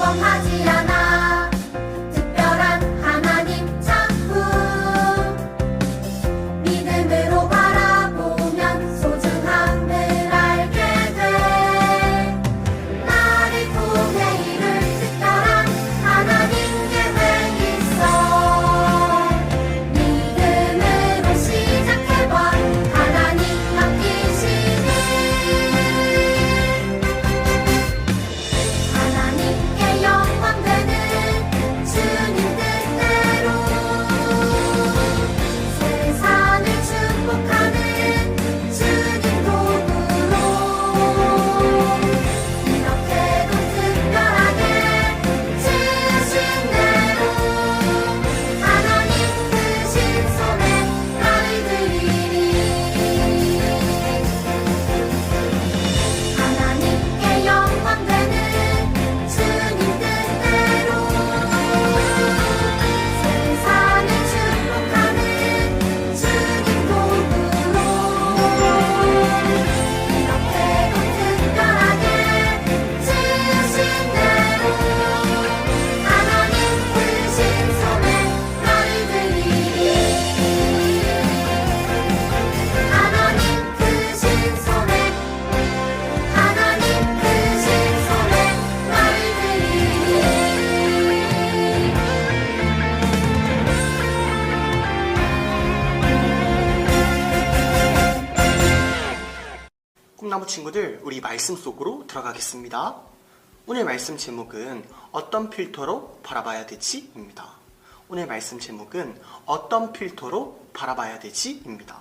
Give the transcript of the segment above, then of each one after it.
평범하지 않아. 특별한 하나님 작품. 믿음으로 바라보면 소중함을 알게 돼. 나를 통해 이룰 특별한 하나님 계획 있어. 믿음으로 시작해봐. 하나님 맡기시니. 하나님께 영광 되는 주님 뜻대로 세상을 축복하는 주님 도구로 이렇게도 특별하게 지으신 대로 하나님 크신 손에 나를 드리리. 하나님께 영광 되는 주님 뜻대로 세상을 축복하는 주님 도구로 이렇게도 특별하게 지으신 대로 하나님 크신 손에 나를 드리리. 하나님 크신 손에 하나님 크신 손에 나를 드리리. 꿈나무 친구들, 우리 말씀 속으로 들어가겠습니다. 오늘 말씀 제목은 어떤 필터로 바라봐야 되지? 입니다. 오늘 말씀 제목은 어떤 필터로 바라봐야 되지? 입니다.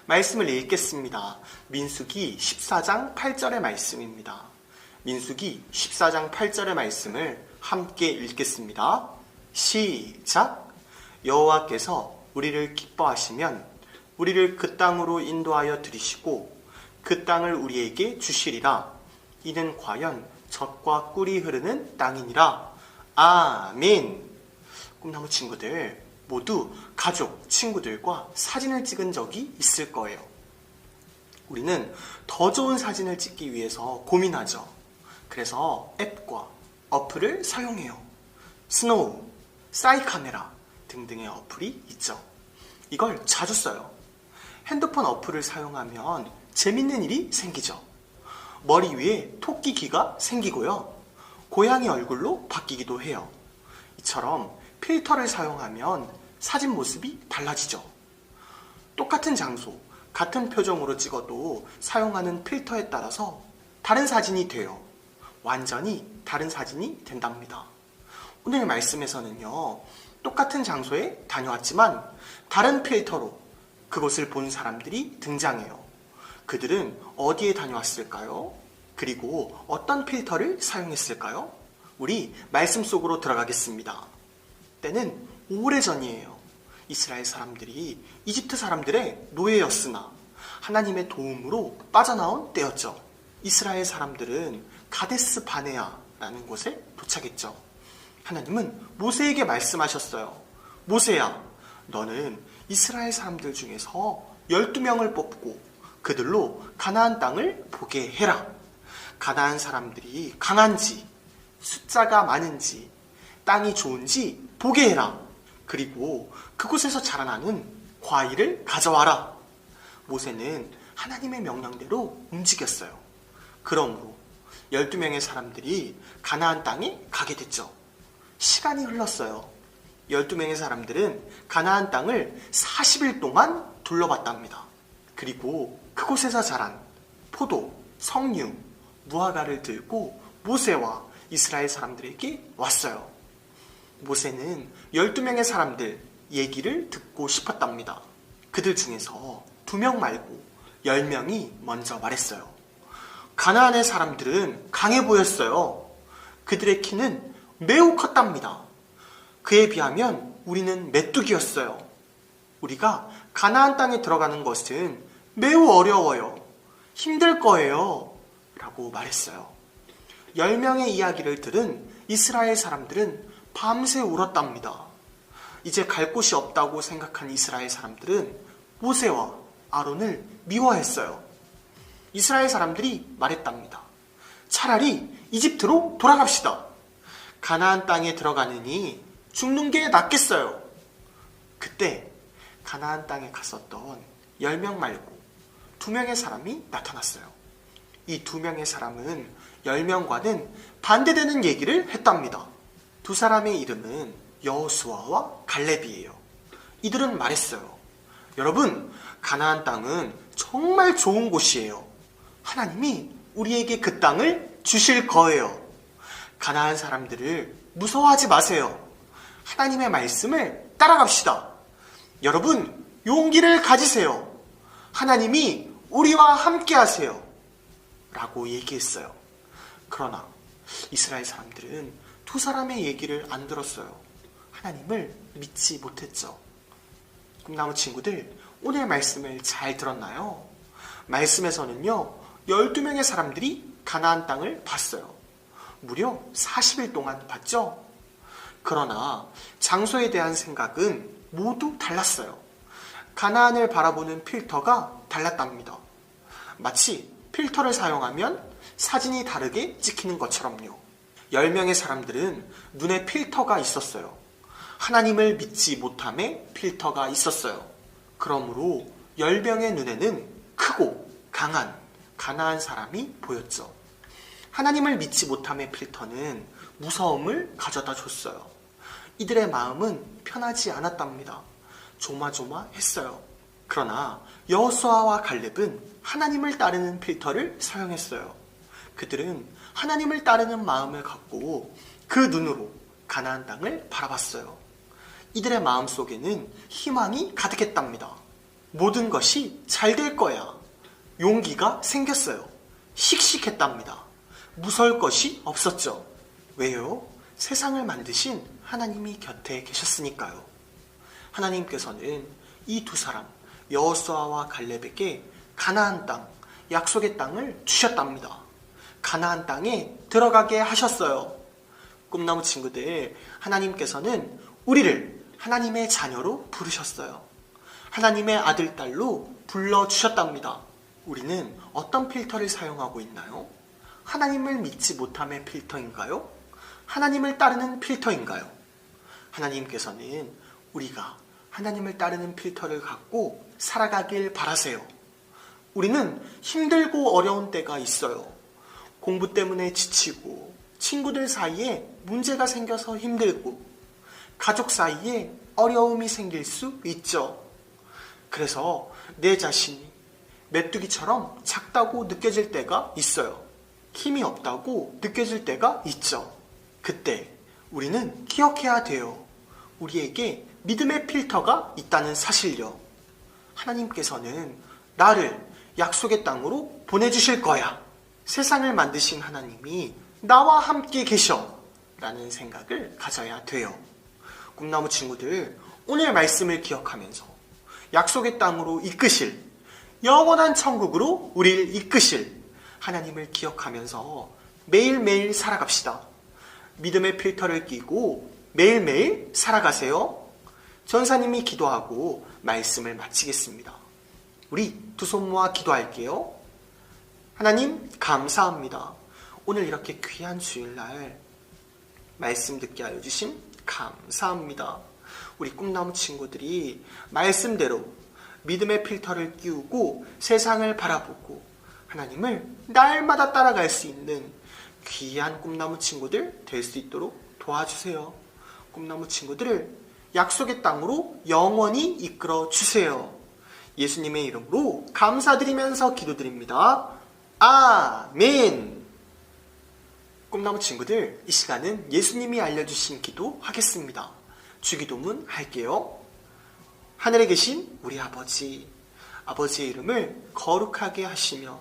말씀을 읽겠습니다. 민수기 14장 8절의 말씀입니다. 민수기 14장 8절의 말씀을 함께 읽겠습니다. 시작! 여호와께서 우리를 기뻐하시면 우리를 그 땅으로 인도하여 들이시고 그 땅을 우리에게 주시리라. 이는 과연 젖과 꿀이 흐르는 땅이니라. 아멘. 꿈나무 친구들, 모두 가족, 친구들과 사진을 찍은 적이 있을 거예요. 우리는 더 좋은 사진을 찍기 위해서 고민하죠. 그래서 앱과 어플을 사용해요. 스노우, 싸이카메라 등등의 어플이 있죠. 이걸 자주 써요. 핸드폰 어플을 사용하면 재밌는 일이 생기죠. 머리 위에 토끼 귀가 생기고요. 고양이 얼굴로 바뀌기도 해요. 이처럼 필터를 사용하면 사진 모습이 달라지죠. 똑같은 장소, 같은 표정으로 찍어도 사용하는 필터에 따라서 다른 사진이 돼요. 완전히 다른 사진이 된답니다. 오늘 말씀에서는요, 똑같은 장소에 다녀왔지만 다른 필터로 그곳을 본 사람들이 등장해요. 그들은 어디에 다녀왔을까요? 그리고 어떤 필터를 사용했을까요? 우리 말씀 속으로 들어가겠습니다. 때는 오래전이에요. 이스라엘 사람들이 이집트 사람들의 노예였으나 하나님의 도움으로 빠져나온 때였죠. 이스라엘 사람들은 가데스 바네아라는 곳에 도착했죠. 하나님은 모세에게 말씀하셨어요. 모세야, 너는 이스라엘 사람들 중에서 12명을 뽑고 그들로 가나안 땅을 보게 해라. 가나안 사람들이 강한지, 숫자가 많은지, 땅이 좋은지 보게 해라. 그리고 그곳에서 자라나는 과일을 가져와라. 모세는 하나님의 명령대로 움직였어요. 그러므로 12명의 사람들이 가나안 땅에 가게 됐죠. 시간이 흘렀어요. 12명의 사람들은 가나안 땅을 40일 동안 둘러봤답니다. 그리고 그곳에서 자란 포도, 석류, 무화과를 들고 모세와 이스라엘 사람들에게 왔어요. 모세는 12명의 사람들 얘기를 듣고 싶었답니다. 그들 중에서 2명 말고 10명이 먼저 말했어요. 가나안의 사람들은 강해 보였어요. 그들의 키는 매우 컸답니다. 그에 비하면 우리는 메뚜기였어요. 우리가 가나안 땅에 들어가는 것은 매우 어려워요. 힘들 거예요. 라고 말했어요. 10명의 이야기를 들은 이스라엘 사람들은 밤새 울었답니다. 이제 갈 곳이 없다고 생각한 이스라엘 사람들은 모세와 아론을 미워했어요. 이스라엘 사람들이 말했답니다. 차라리 이집트로 돌아갑시다. 가나안 땅에 들어가느니 죽는 게 낫겠어요. 그때 가나안 땅에 갔었던 10명 말고 2명의 사람이 나타났어요. 이 2명의 사람은 10명과는 반대되는 얘기를 했답니다. 두 사람의 이름은 여호수아와 갈렙이에요. 이들은 말했어요. 여러분, 가나안 땅은 정말 좋은 곳이에요. 하나님이 우리에게 그 땅을 주실 거예요. 가나안 사람들을 무서워하지 마세요. 하나님의 말씀을 따라갑시다. 여러분, 용기를 가지세요. 하나님이 우리와 함께 하세요. 라고 얘기했어요. 그러나 이스라엘 사람들은 두 사람의 얘기를 안 들었어요. 하나님을 믿지 못했죠. 꿈나무 친구들, 오늘 말씀을 잘 들었나요? 말씀에서는요, 12명의 사람들이 가나안 땅을 봤어요. 무려 40일 동안 봤죠? 그러나 장소에 대한 생각은 모두 달랐어요. 가나안을 바라보는 필터가 달랐답니다. 마치 필터를 사용하면 사진이 다르게 찍히는 것처럼요. 10명의 사람들은 눈에 필터가 있었어요. 하나님을 믿지 못함에 필터가 있었어요. 그러므로 10명의 눈에는 크고 강한 가나안 사람이 보였죠. 하나님을 믿지 못함의 필터는 무서움을 가져다 줬어요. 이들의 마음은 편하지 않았답니다. 조마조마했어요. 그러나 여호수아와 갈렙은 하나님을 따르는 필터를 사용했어요. 그들은 하나님을 따르는 마음을 갖고 그 눈으로 가나안 땅을 바라봤어요. 이들의 마음속에는 희망이 가득했답니다. 모든 것이 잘 될 거야. 용기가 생겼어요. 씩씩했답니다. 무서울 것이 없었죠. 왜요? 세상을 만드신 하나님이 곁에 계셨으니까요. 하나님께서는 이 두 사람, 여호수아와 갈렙에게 가나안 땅, 약속의 땅을 주셨답니다. 가나안 땅에 들어가게 하셨어요. 꿈나무 친구들, 하나님께서는 우리를 하나님의 자녀로 부르셨어요. 하나님의 아들, 딸로 불러주셨답니다. 우리는 어떤 필터를 사용하고 있나요? 하나님을 믿지 못함의 필터인가요? 하나님을 따르는 필터인가요? 하나님께서는 우리가 하나님을 따르는 필터를 갖고 살아가길 바라세요. 우리는 힘들고 어려운 때가 있어요. 공부 때문에 지치고, 친구들 사이에 문제가 생겨서 힘들고, 가족 사이에 어려움이 생길 수 있죠. 그래서 내 자신이 메뚜기처럼 작다고 느껴질 때가 있어요. 힘이 없다고 느껴질 때가 있죠. 그때 우리는 기억해야 돼요. 우리에게 믿음의 필터가 있다는 사실요. 하나님께서는 나를 약속의 땅으로 보내주실 거야. 세상을 만드신 하나님이 나와 함께 계셔. 라는 생각을 가져야 돼요. 꿈나무 친구들, 오늘 말씀을 기억하면서 약속의 땅으로 이끄실, 영원한 천국으로 우리를 이끄실 하나님을 기억하면서 매일매일 살아갑시다. 믿음의 필터를 끼고 매일매일 살아가세요. 전사님이 기도하고 말씀을 마치겠습니다. 우리 두 손 모아 기도할게요. 하나님, 감사합니다. 오늘 이렇게 귀한 주일날 말씀 듣게 하여 주신 감사합니다. 우리 꿈나무 친구들이 말씀대로 믿음의 필터를 끼우고 세상을 바라보고 하나님을 날마다 따라갈 수 있는 귀한 꿈나무 친구들 될 수 있도록 도와주세요. 꿈나무 친구들을 약속의 땅으로 영원히 이끌어 주세요. 예수님의 이름으로 감사드리면서 기도드립니다. 아멘. 꿈나무 친구들, 이 시간은 예수님이 알려주신 기도 하겠습니다. 주기도문 할게요. 하늘에 계신 우리 아버지, 아버지의 이름을 거룩하게 하시며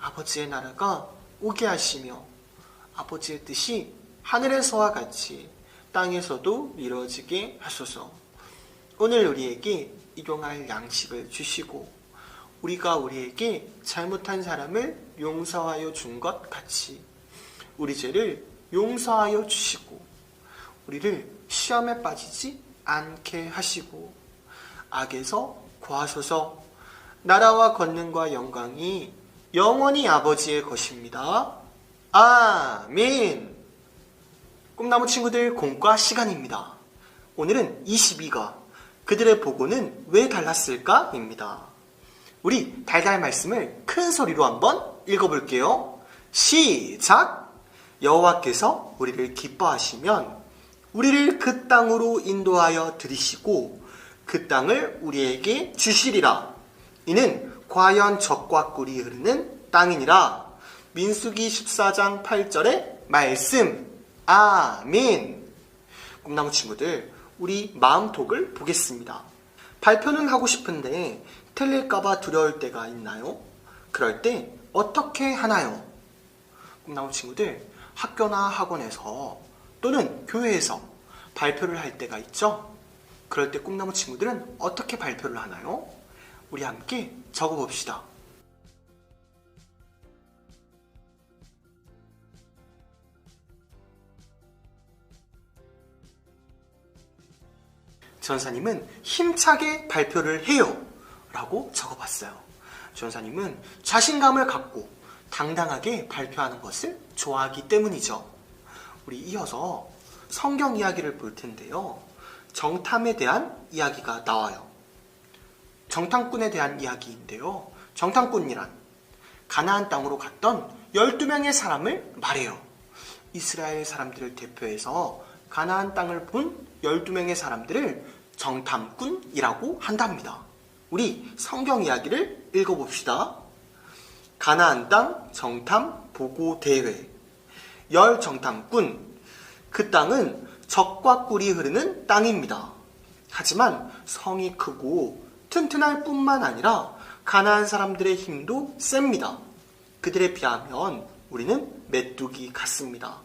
아버지의 나라가 오게 하시며 아버지의 뜻이 하늘에서와 같이 땅에서도 이루어지게 하소서. 오늘 우리에게 일용할 양식을 주시고 우리가 우리에게 잘못한 사람을 용서하여 준 것 같이 우리 죄를 용서하여 주시고 우리를 시험에 빠지지 않게 하시고 악에서 구하소서. 나라와 권능과 영광이 영원히 아버지의 것입니다. 아멘. 꿈나무 친구들 공과 시간입니다. 오늘은 22가 그들의 보고는 왜 달랐을까? 입니다. 우리 달달 말씀을 큰 소리로 한번 읽어볼게요. 시작! 여호와께서 우리를 기뻐하시면 우리를 그 땅으로 인도하여 들이시고 그 땅을 우리에게 주시리라. 이는 과연 젖과 꿀이 흐르는 땅이니라. 민수기 14장 8절의 말씀. 아멘. 꿈나무 친구들, 우리 마음톡을 보겠습니다. 발표는 하고 싶은데 틀릴까봐 두려울 때가 있나요? 그럴 때 어떻게 하나요? 꿈나무 친구들, 학교나 학원에서 또는 교회에서 발표를 할 때가 있죠? 그럴 때 꿈나무 친구들은 어떻게 발표를 하나요? 우리 함께 적어봅시다. 전사님은 힘차게 발표를 해요 라고 적어봤어요. 전사님은 자신감을 갖고 당당하게 발표하는 것을 좋아하기 때문이죠. 우리 이어서 성경 이야기를 볼 텐데요. 정탐에 대한 이야기가 나와요. 정탐꾼에 대한 이야기인데요. 정탐꾼이란 가나안 땅으로 갔던 12명의 사람을 말해요. 이스라엘 사람들을 대표해서 가나안 땅을 본 12명의 사람들을 정탐꾼이라고 한답니다. 우리 성경 이야기를 읽어봅시다. 가나안 땅 정탐 보고 대회. 열 정탐꾼. 그 땅은 젖과 꿀이 흐르는 땅입니다. 하지만 성이 크고 튼튼할 뿐만 아니라 가나안 사람들의 힘도 셉니다. 그들에 비하면 우리는 메뚜기 같습니다.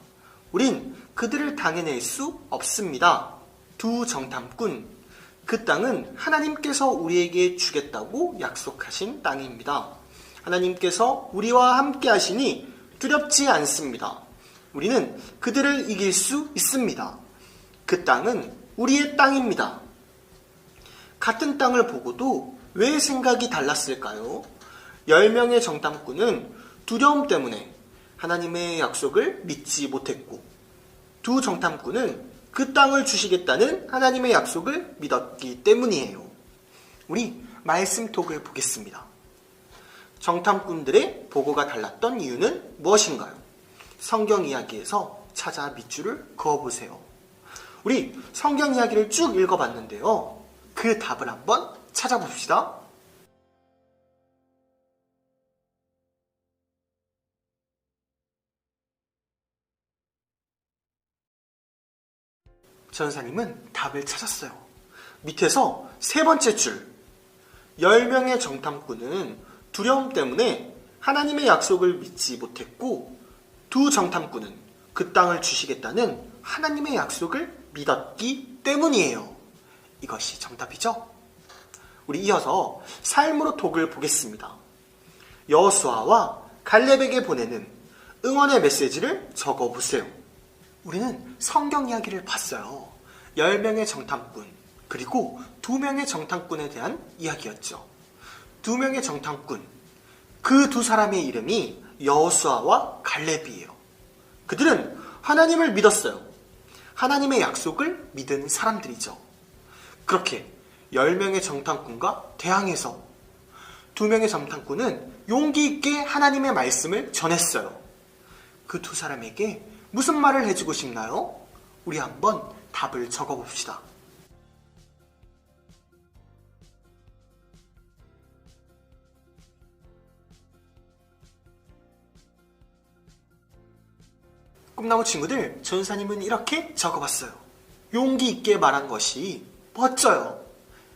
우린 그들을 당해낼 수 없습니다. 두 정탐꾼. 그 땅은 하나님께서 우리에게 주겠다고 약속하신 땅입니다. 하나님께서 우리와 함께 하시니 두렵지 않습니다. 우리는 그들을 이길 수 있습니다. 그 땅은 우리의 땅입니다. 같은 땅을 보고도 왜 생각이 달랐을까요? 10명의 정탐꾼은 두려움 때문에 하나님의 약속을 믿지 못했고, 두 정탐꾼은 그 땅을 주시겠다는 하나님의 약속을 믿었기 때문이에요. 우리 말씀톡을 보겠습니다. 정탐꾼들의 보고가 달랐던 이유는 무엇인가요? 성경 이야기에서 찾아 밑줄을 그어보세요. 우리 성경 이야기를 쭉 읽어봤는데요. 그 답을 한번 찾아봅시다. 전사님은 답을 찾았어요. 밑에서 세 번째 줄. 10명의 정탐꾼은 두려움 때문에 하나님의 약속을 믿지 못했고, 두 정탐꾼은 그 땅을 주시겠다는 하나님의 약속을 믿었기 때문이에요. 이것이 정답이죠? 우리 이어서 삶으로 톡을 보겠습니다. 여호수아와 갈렙에게 보내는 응원의 메시지를 적어보세요. 우리는 성경 이야기를 봤어요. 10명의 정탐꾼, 그리고 2명의 정탐꾼에 대한 이야기였죠. 2명의 정탐꾼, 그 두 사람의 이름이 여호수아와 갈렙이에요. 그들은 하나님을 믿었어요. 하나님의 약속을 믿은 사람들이죠. 그렇게 10명의 정탐꾼과 대항해서 2명의 정탐꾼은 용기 있게 하나님의 말씀을 전했어요. 그 두 사람에게 무슨 말을 해주고 싶나요? 우리 한번 답을 적어봅시다. 꿈나무 친구들, 전사님은 이렇게 적어봤어요. 용기 있게 말한 것이 멋져요.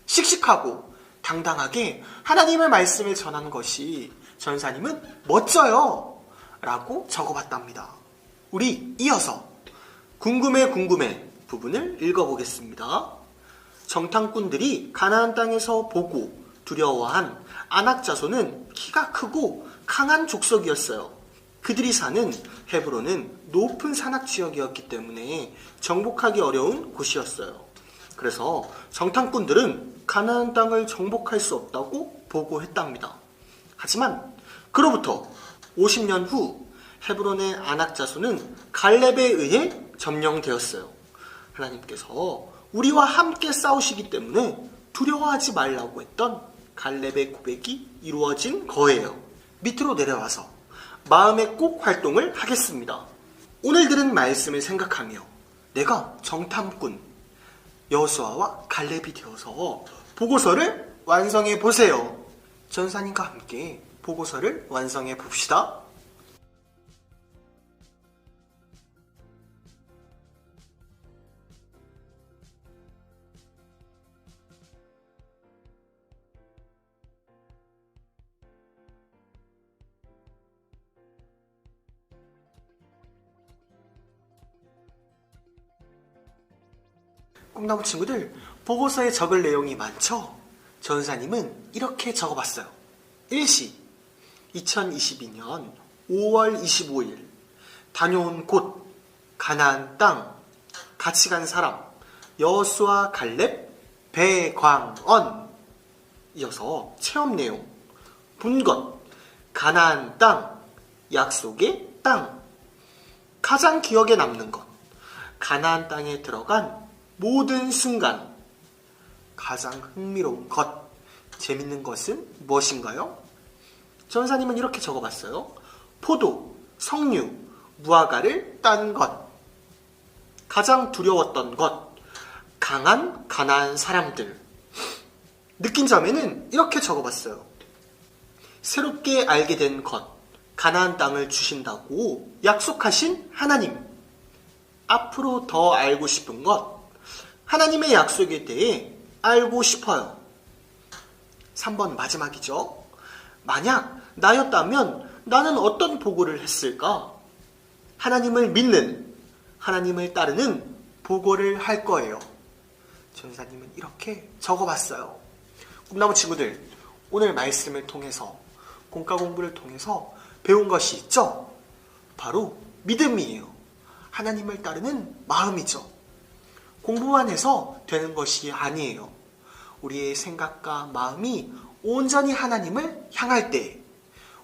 씩씩하고 당당하게 하나님의 말씀을 전한 것이 전사님은 멋져요 라고 적어봤답니다. 우리 이어서 궁금해 부분을 읽어보겠습니다. 정탐꾼들이 가나안 땅에서 보고 두려워한 아낙 자손은 키가 크고 강한 족속이었어요. 그들이 사는 헤브론은 높은 산악 지역이었기 때문에 정복하기 어려운 곳이었어요. 그래서 정탐꾼들은 가나안 땅을 정복할 수 없다고 보고했답니다. 하지만 그로부터 50년 후 헤브론의 아낙 자손은 갈렙에 의해 점령되었어요. 하나님께서 우리와 함께 싸우시기 때문에 두려워하지 말라고 했던 갈렙의 고백이 이루어진 거예요. 밑으로 내려와서 마음의 꼭 활동을 하겠습니다. 오늘 들은 말씀을 생각하며 내가 정탐꾼 여호수아와 갈렙이 되어서 보고서를 완성해 보세요. 전사님과 함께 보고서를 완성해 봅시다. 꿈나무 친구들, 보고서에 적을 내용이 많죠? 전사님은 이렇게 적어봤어요. 일시 2022년 5월 25일 다녀온 곳 가나안 땅 같이 간 사람 여호수아 갈렙 배광언. 이어서 체험 내용 본 것 가나안 땅 약속의 땅. 가장 기억에 남는 것 가나안 땅에 들어간 모든 순간. 가장 흥미로운 것, 재밌는 것은 무엇인가요? 전사님은 이렇게 적어봤어요. 포도, 석류, 무화과를 딴 것. 가장 두려웠던 것, 강한 가나안 사람들. 느낀 점에는 이렇게 적어봤어요. 새롭게 알게 된 것, 가나안 땅을 주신다고 약속하신 하나님. 앞으로 더 알고 싶은 것, 하나님의 약속에 대해 알고 싶어요. 3번 마지막이죠. 만약 나였다면 나는 어떤 보고를 했을까? 하나님을 믿는, 하나님을 따르는 보고를 할 거예요. 전사님은 이렇게 적어봤어요. 꿈나무 친구들, 오늘 말씀을 통해서, 공과 공부를 통해서 배운 것이 있죠? 바로 믿음이에요. 하나님을 따르는 마음이죠. 공부만 해서 되는 것이 아니에요. 우리의 생각과 마음이 온전히 하나님을 향할 때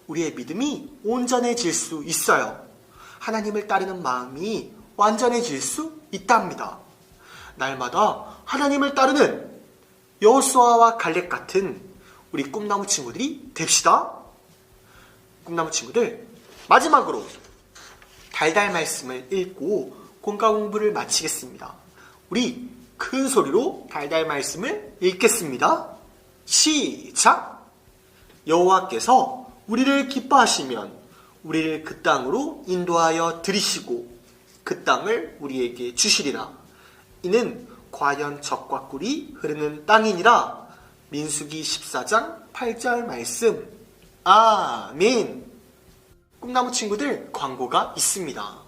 우리의 믿음이 온전해질 수 있어요. 하나님을 따르는 마음이 완전해질 수 있답니다. 날마다 하나님을 따르는 여호수아와 갈렙 같은 우리 꿈나무 친구들이 됩시다. 꿈나무 친구들, 마지막으로 달달 말씀을 읽고 공과 공부를 마치겠습니다. 우리 큰 소리로 달달 말씀을 읽겠습니다. 시작! 여호와께서 우리를 기뻐하시면 우리를 그 땅으로 인도하여 들이시고 그 땅을 우리에게 주시리라. 이는 과연 젖과 꿀이 흐르는 땅이니라. 민수기 14장 8절 말씀. 아멘. 꿈나무 친구들, 광고가 있습니다.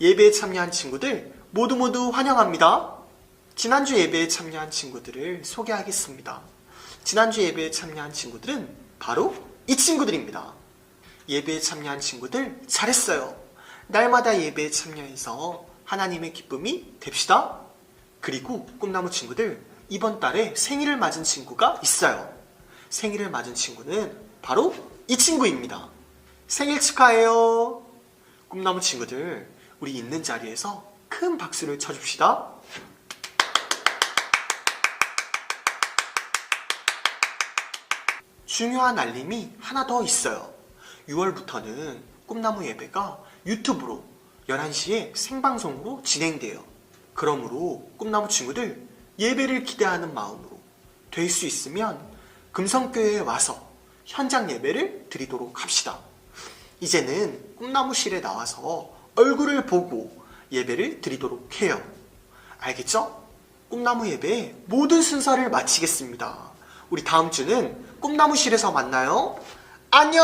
예배에 참여한 친구들 모두 환영합니다. 지난주 예배에 참여한 친구들을 소개하겠습니다. 지난주 예배에 참여한 친구들은 바로 이 친구들입니다. 예배에 참여한 친구들 잘했어요. 날마다 예배에 참여해서 하나님의 기쁨이 됩시다. 그리고 꿈나무 친구들, 이번 달에 생일을 맞은 친구가 있어요. 생일을 맞은 친구는 바로 이 친구입니다. 생일 축하해요. 꿈나무 친구들, 우리 있는 자리에서 큰 박수를 쳐줍시다. 중요한 알림이 하나 더 있어요. 6월부터는 꿈나무 예배가 유튜브로 11시에 생방송으로 진행돼요. 그러므로 꿈나무 친구들, 예배를 기대하는 마음으로 될 수 있으면 금성교회에 와서 현장 예배를 드리도록 합시다. 이제는 꿈나무실에 나와서 얼굴을 보고 예배를 드리도록 해요. 알겠죠? 꿈나무 예배의 모든 순서를 마치겠습니다. 우리 다음 주는 꿈나무실에서 만나요. 안녕!